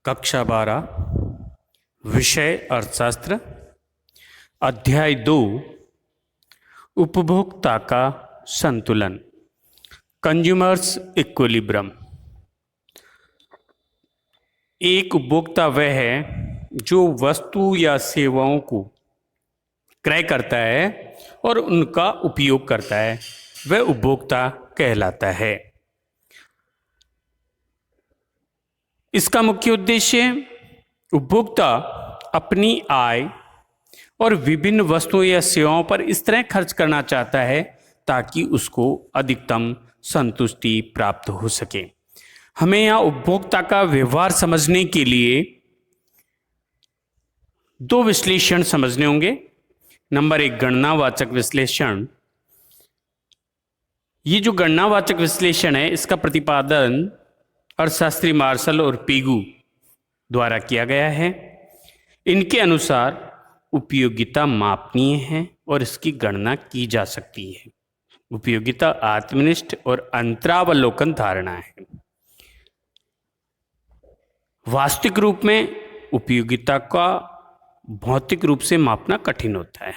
कक्षा 12 विषय अर्थशास्त्र अध्याय 2 उपभोक्ता का संतुलन कंज्यूमर्स इक्विलिब्रियम। एक उपभोक्ता वह है जो वस्तु या सेवाओं को क्रय करता है और उनका उपयोग करता है, वह उपभोक्ता कहलाता है। इसका मुख्य उद्देश्य उपभोक्ता अपनी आय और विभिन्न वस्तुओं या सेवाओं पर इस तरह खर्च करना चाहता है ताकि उसको अधिकतम संतुष्टि प्राप्त हो सके। हमें यहाँ उपभोक्ता का व्यवहार समझने के लिए दो विश्लेषण समझने होंगे। नंबर 1 गणनावाचक विश्लेषण। ये जो गणनावाचक विश्लेषण है इसका प्रतिपादन अर्थशास्त्री मार्शल और पेगू द्वारा किया गया है। इनके अनुसार उपयोगिता मापनीय है और इसकी गणना की जा सकती है। उपयोगिता आत्मनिष्ठ और अंतरावलोकन धारणा है। वास्तविक रूप में उपयोगिता का भौतिक रूप से मापना कठिन होता है।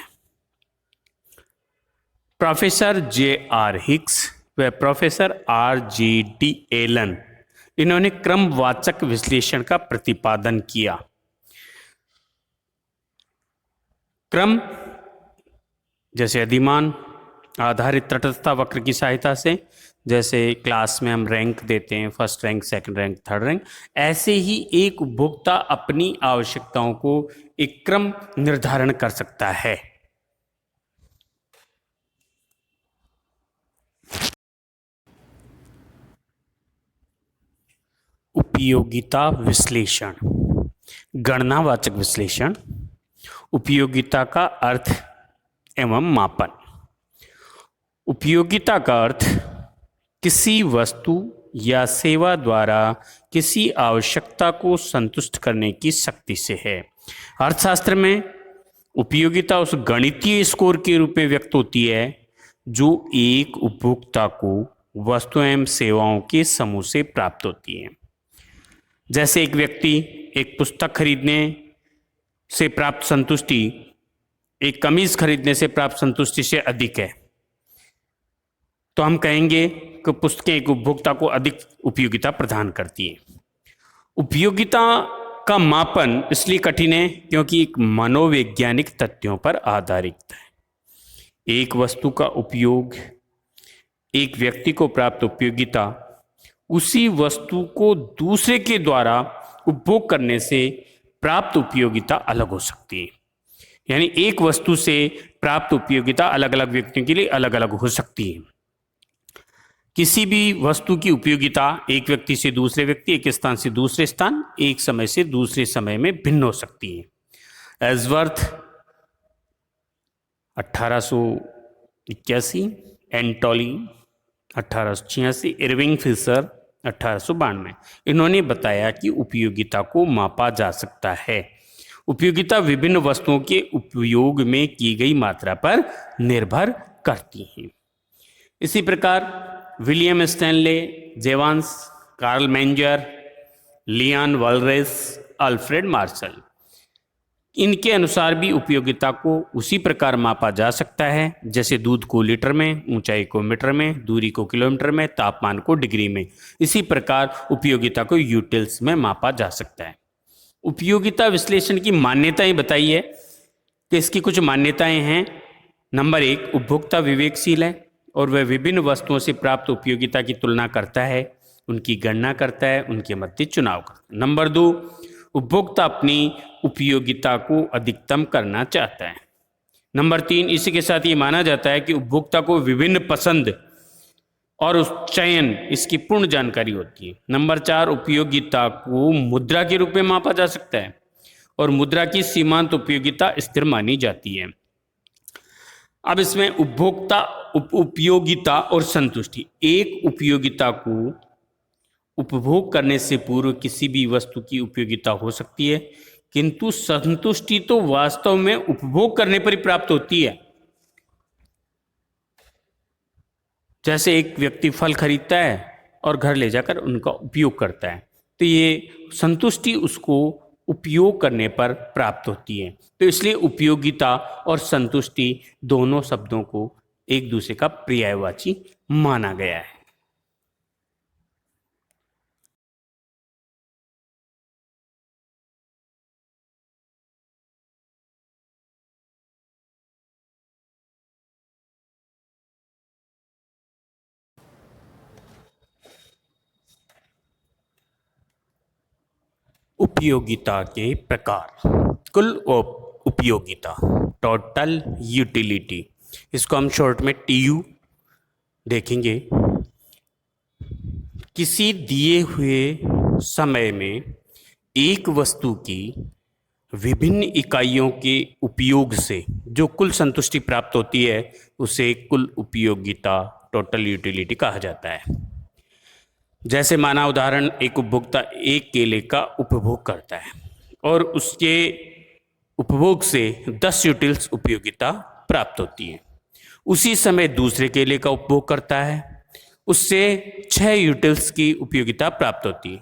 Professor J.R. हिक्स व प्रोफेसर R.G.D. एलन इन्होंने क्रमवाचक विश्लेषण का प्रतिपादन किया। क्रम जैसे अधिमान आधारित तटस्थता वक्र की सहायता से, जैसे क्लास में हम रैंक देते हैं, first rank, second rank, third rank, ऐसे ही एक उपभोक्ता अपनी आवश्यकताओं को एक क्रम निर्धारण कर सकता है। उपयोगिता विश्लेषण। गणनावाचक विश्लेषण। उपयोगिता का अर्थ एवं मापन। उपयोगिता का अर्थ किसी वस्तु या सेवा द्वारा किसी आवश्यकता को संतुष्ट करने की शक्ति से है। अर्थशास्त्र में उपयोगिता उस गणितीय स्कोर के रूप में व्यक्त होती है जो एक उपभोक्ता को वस्तु एवं सेवाओं के समूह से प्राप्त होती है। जैसे एक व्यक्ति एक पुस्तक खरीदने से प्राप्त संतुष्टि एक कमीज खरीदने से प्राप्त संतुष्टि से अधिक है, तो हम कहेंगे कि पुस्तकें एक उपभोक्ता को अधिक उपयोगिता प्रदान करती है। उपयोगिता का मापन इसलिए कठिन है क्योंकि एक मनोवैज्ञानिक तथ्यों पर आधारित है। एक वस्तु का उपयोग, एक व्यक्ति को प्राप्त उपयोगिता उसी वस्तु को दूसरे के द्वारा उपभोग करने से प्राप्त उपयोगिता अलग हो सकती है। यानी एक वस्तु से प्राप्त उपयोगिता अलग अलग व्यक्तियों के लिए अलग अलग हो सकती है। किसी भी वस्तु की उपयोगिता एक व्यक्ति से दूसरे व्यक्ति, एक स्थान से दूसरे स्थान, एक समय से दूसरे समय में भिन्न हो सकती है। एजवर्थ 1881, एंटोली 1886, इरविंग फिशर 1892, इन्होंने बताया कि उपयोगिता को मापा जा सकता है। उपयोगिता विभिन्न वस्तुओं के उपयोग में की गई मात्रा पर निर्भर करती है। इसी प्रकार William Stanley, Jevons, Carl Menger, Leon Walras, Alfred Marshall, इनके अनुसार भी उपयोगिता को उसी प्रकार मापा जा सकता है जैसे दूध को लीटर में, ऊंचाई को मीटर में, दूरी को किलोमीटर में, तापमान को डिग्री में। इसी प्रकार उपयोगिता को यूटिल्स में मापा जा सकता है। उपयोगिता विश्लेषण की मान्यताएं बताई है कि इसकी कुछ मान्यताएं हैं। नंबर 1 उपभोक्ता विवेकशील है और वह विभिन्न वस्तुओं से प्राप्त उपयोगिता की तुलना करता है, उनकी गणना करता है, उनके मध्य चुनाव करता है। नंबर 2 उपभोक्ता अपनी उपयोगिता को अधिकतम करना चाहता है। नंबर 3 इसी के साथ ये माना जाता है कि उपभोक्ता को विभिन्न पसंद और उस चयन इसकी पूर्ण जानकारी होती है। नंबर 4 उपयोगिता को मुद्रा के रूप में मापा जा सकता है और मुद्रा की सीमांत उपयोगिता स्थिर मानी जाती है। अब इसमें उपभोक्ता उपयोगिता और संतुष्टि। एक उपयोगिता को उपभोग करने से पूर्व किसी भी वस्तु की उपयोगिता हो सकती है, किंतु संतुष्टि तो वास्तव में उपभोग करने पर ही प्राप्त होती है। जैसे एक व्यक्ति फल खरीदता है और घर ले जाकर उनका उपयोग करता है, तो ये संतुष्टि उसको उपयोग करने पर प्राप्त होती है। तो इसलिए उपयोगिता और संतुष्टि दोनों शब्दों को एक दूसरे का पर्यायवाची माना गया है। उपयोगिता के प्रकार। कुल उपयोगिता, टोटल यूटिलिटी, इसको हम शॉर्ट में टीयू देखेंगे। किसी दिए हुए समय में एक वस्तु की विभिन्न इकाइयों के उपयोग से जो कुल संतुष्टि प्राप्त होती है उसे कुल उपयोगिता, टोटल यूटिलिटी कहा जाता है। जैसे माना उदाहरण, एक उपभोक्ता एक केले का उपभोग करता है और उसके उपभोग से 10 यूटिल्स उपयोगिता प्राप्त होती है। उसी समय दूसरे केले का उपभोग करता है, उससे 6 यूटिल्स की उपयोगिता प्राप्त होती है,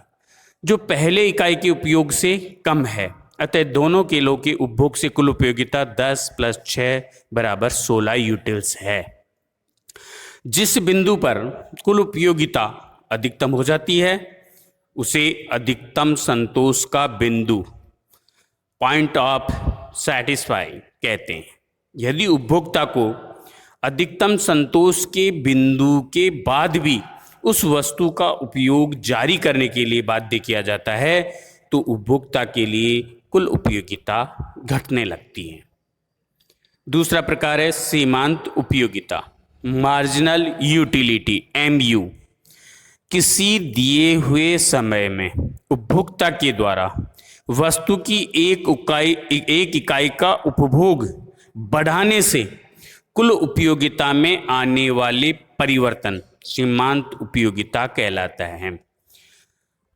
जो पहले इकाई के उपयोग से कम है। अतः दोनों केलों के उपभोग से कुल उपयोगिता 10 + 6 = 16 यूटिल्स है। जिस बिंदु पर कुल उपयोगिता अधिकतम हो जाती है उसे अधिकतम संतोष का बिंदु, पॉइंट ऑफ सैटिस्फाई कहते हैं। यदि उपभोक्ता को अधिकतम संतोष के बिंदु के बाद भी उस वस्तु का उपयोग जारी करने के लिए बाध्य किया जाता है तो उपभोक्ता के लिए कुल उपयोगिता घटने लगती है। दूसरा प्रकार है सीमांत उपयोगिता, मार्जिनल यूटिलिटी, MU। किसी दिए हुए समय में उपभोक्ता के द्वारा वस्तु की एक इकाई का उपभोग बढ़ाने से कुल उपयोगिता में आने वाले परिवर्तन सीमांत उपयोगिता कहलाता है।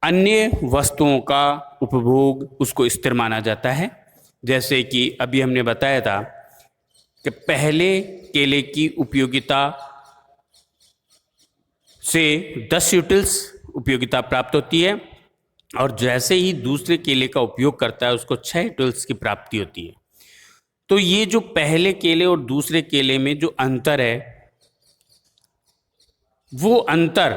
अन्य वस्तुओं का उपभोग उसको स्थिर माना जाता है। जैसे कि अभी हमने बताया था कि पहले केले की उपयोगिता से 10 यूटिल्स उपयोगिता प्राप्त होती है और जैसे ही दूसरे केले का उपयोग करता है उसको 6 यूटिल्स की प्राप्ति होती है। तो ये जो पहले केले और दूसरे केले में जो अंतर है वो अंतर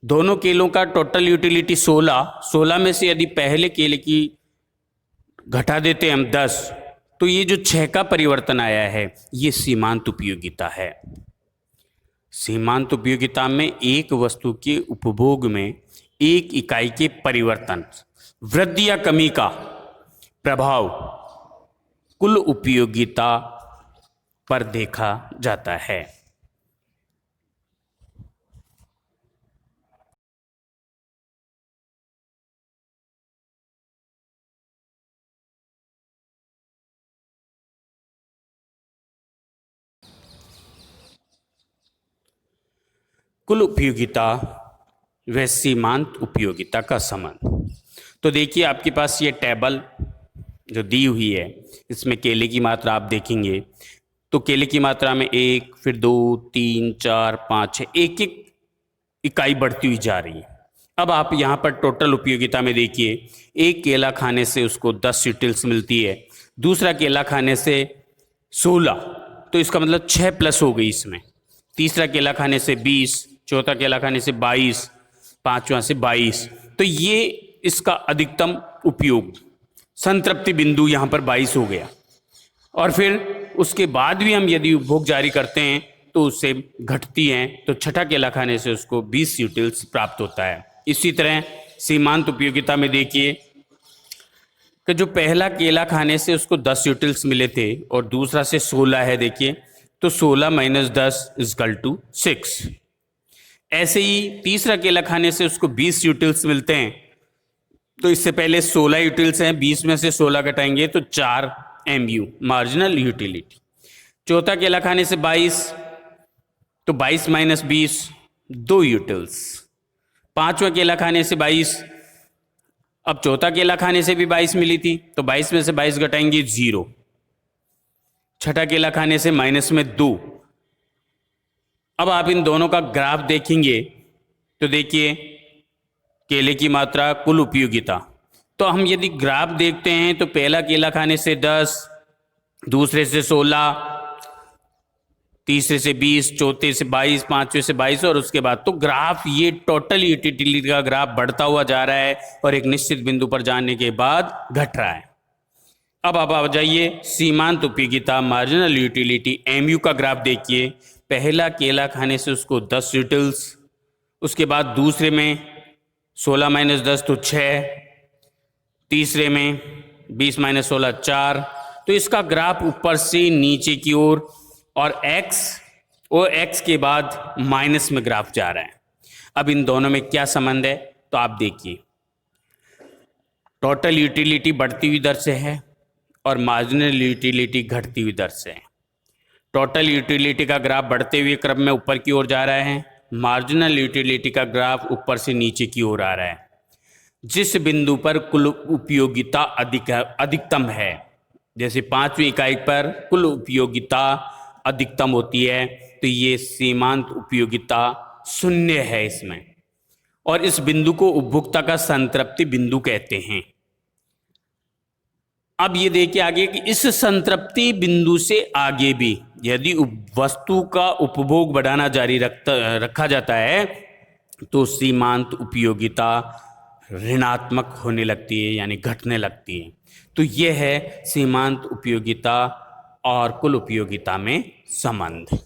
दोनों केलों का टोटल यूटिलिटी 16 में से यदि पहले केले की घटा देते हैं हम 10, तो ये जो 6 का परिवर्तन आया है ये सीमांत उपयोगिता है। सीमांत उपयोगिता में एक वस्तु के उपभोग में एक इकाई के परिवर्तन, वृद्धि या कमी का प्रभाव कुल उपयोगिता पर देखा जाता है। कुल उपयोगिता व सीमांत उपयोगिता का संबंध। तो देखिए आपके पास ये टेबल जो दी हुई है इसमें केले की मात्रा आप देखेंगे तो केले की मात्रा में 1, फिर 2, 3, 4, 5, 6 एक एक इकाई बढ़ती हुई जा रही है। अब आप यहाँ पर टोटल उपयोगिता में देखिए, एक केला खाने से उसको 10 यूटिल्स मिलती है, दूसरा केला खाने से 16, तो इसका मतलब 6 प्लस हो गई इसमें। तीसरा केला खाने से 20, चौथा केला खाने से 22, पांचवा से 22, तो ये इसका अधिकतम उपयोग, संतृप्ति बिंदु यहाँ पर 22 हो गया। और फिर उसके बाद भी हम यदि उपभोग जारी करते हैं तो उससे घटती हैं, तो छठा केला खाने से उसको 20 यूटिल्स प्राप्त होता है। इसी तरह सीमांत उपयोगिता में देखिए कि जो पहला केला खाने से उसको 10 यूटिल्स मिले थे और दूसरा से 16 है, देखिए तो 16 - 10 = 6। ऐसे ही तीसरा केला खाने से उसको 20 यूटिल्स मिलते हैं, तो इससे पहले 16 यूटिल्स हैं, 20 में से 16 घटाएंगे तो 4 MU, मार्जिनल यूटिलिटी। चौथा केला खाने से 22, तो 22 - 20 2 यूटिल्स। पांचवा केला खाने से 22, अब चौथा केला खाने से भी 22 मिली थी, तो 22 में से 22 घटाएंगे 0। छठा केला खाने से -2। अब आप इन दोनों का ग्राफ देखेंगे तो देखिए केले की मात्रा, कुल उपयोगिता। तो हम यदि ग्राफ देखते हैं तो पहला केला खाने से 10, दूसरे से 16, तीसरे से 20, चौथे से 22, पांचवें से 22 और उसके बाद तो ग्राफ ये टोटल यूटिलिटी का ग्राफ बढ़ता हुआ जा रहा है और एक निश्चित बिंदु पर जाने के बाद घट रहा है। अब आप आ जाइए सीमांत उपयोगिता, मार्जिनल यूटिलिटी, एमयू का ग्राफ देखिए। पहला केला खाने से उसको 10 यूटिल्स, उसके बाद दूसरे में 16 माइनस 10 तो 6, तीसरे में 20 माइनस 16 4। तो इसका ग्राफ ऊपर से नीचे की ओर और x के बाद माइनस में ग्राफ जा रहा है। अब इन दोनों में क्या संबंध है तो आप देखिए, टोटल यूटिलिटी बढ़ती हुई दर से है और मार्जिनल यूटिलिटी घटती हुई दर से है। टोटल यूटिलिटी का ग्राफ बढ़ते हुए क्रम में ऊपर की ओर जा रहा है, मार्जिनल यूटिलिटी का ग्राफ ऊपर से नीचे की ओर आ रहा है। जिस बिंदु पर कुल उपयोगिता अधिकतम है, जैसे 5वीं इकाई पर कुल उपयोगिता अधिकतम होती है तो ये सीमांत उपयोगिता 0 है इसमें, और इस बिंदु को उपभोक्ता का संतृप्ति बिंदु कहते हैं। अब ये देखिए आगे कि इस संतृप्ति बिंदु से आगे भी यदि वस्तु का उपभोग बढ़ाना जारी रखा जाता है तो सीमांत उपयोगिता ऋणात्मक होने लगती है, यानी घटने लगती है। तो यह है सीमांत उपयोगिता और कुल उपयोगिता में संबंध।